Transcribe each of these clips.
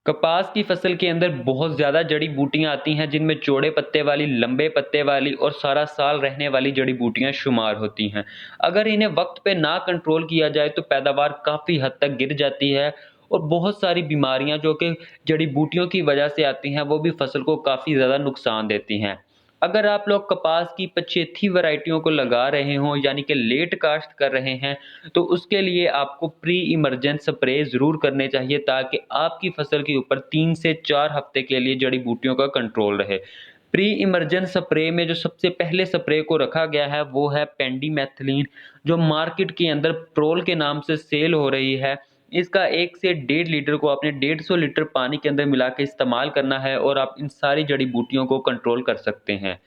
कपास की फसल के अंदर बहुत ज़्यादा जड़ी-बूटियाँ आती हैं, जिनमें चौड़े पत्ते वाली, लंबे पत्ते वाली और सारा साल रहने वाली जड़ी-बूटियाँ शुमार होती हैं। अगर इन्हें वक़्त पे ना कंट्रोल किया जाए तो पैदावार काफ़ी हद तक गिर जाती है और बहुत सारी बीमारियाँ जो कि जड़ी-बूटियों की वजह से आती हैं, वो भी फसल को काफ़ी ज़्यादा नुकसान देती हैं। अगर आप लोग कपास की पछेती वैराइटियों को लगा रहे हों, यानी कि लेट काश्त कर रहे हैं, तो उसके लिए आपको प्री इमर्जेंट स्प्रे ज़रूर करने चाहिए ताकि आपकी फसल के ऊपर 3 से 4 हफ्ते के लिए जड़ी-बूटियों का कंट्रोल रहे। प्री इमर्जेंट स्प्रे में जो सबसे पहले स्प्रे को रखा गया है वो है पेंडिमेथलिन, जो मार्केट के अंदर प्रोल के नाम से सेल हो रही है। इसका 1 से 1.5 लीटर को आपने 150 लीटर पानी के अंदर मिला के इस्तेमाल करना है और आप इन सारी जड़ी-बूटियों को कंट्रोल कर सकते हैं।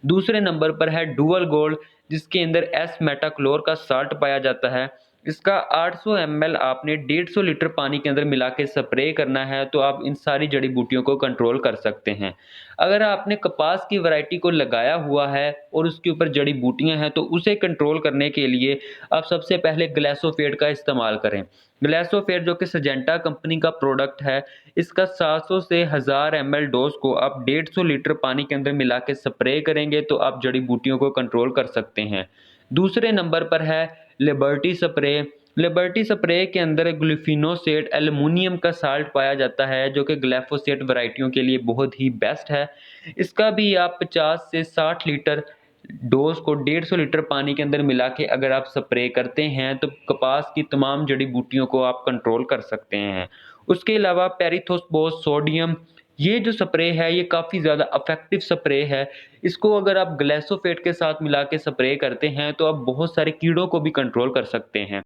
दूसरे नंबर पर है डुअल गोल्ड, जिसके अंदर एस मेटाक्लोर का साल्ट पाया जाता है। इसका 800 एमएल आपने 150 लीटर पानी के अंदर मिला के स्प्रे करना है, तो आप इन सारी जड़ी-बूटियों को कंट्रोल कर सकते हैं। अगर आपने कपास की वैरायटी को लगाया हुआ है और उसके ऊपर जड़ी-बूटियाँ हैं, तो उसे कंट्रोल करने के लिए आप सबसे पहले ग्लाइफोसेट का इस्तेमाल करें। ग्लाइफोसेट जो कि सिजेंटा कंपनी का प्रोडक्ट है, इसका 700 से 1000 एमएल डोज़ को आप 150 लीटर पानी के अंदर मिला के स्प्रे करेंगे, तो आप जड़ी-बूटियों को कंट्रोल कर सकते हैं। दूसरे नंबर पर है लिबर्टी स्प्रे। लिबर्टी स्प्रे के अंदर ग्लूफिनोसेट एल्युमिनियम का साल्ट पाया जाता है, जो कि ग्लाइफोसेट वैराइटियों के लिए बहुत ही बेस्ट है। इसका भी आप 50 से 60 लीटर डोज़ को 150 लीटर पानी के अंदर मिला के अगर आप स्प्रे करते हैं, तो कपास की तमाम जड़ी-बूटियों को आप कंट्रोल कर सकते हैं। उसके अलावा पेरिथोस्पोस सोडियम, ये जो स्प्रे है, ये काफ़ी ज़्यादा इफ़ेक्टिव स्प्रे है। इसको अगर आप ग्लाइफोसेट के साथ मिला के स्प्रे करते हैं, तो आप बहुत सारे कीड़ों को भी कंट्रोल कर सकते हैं।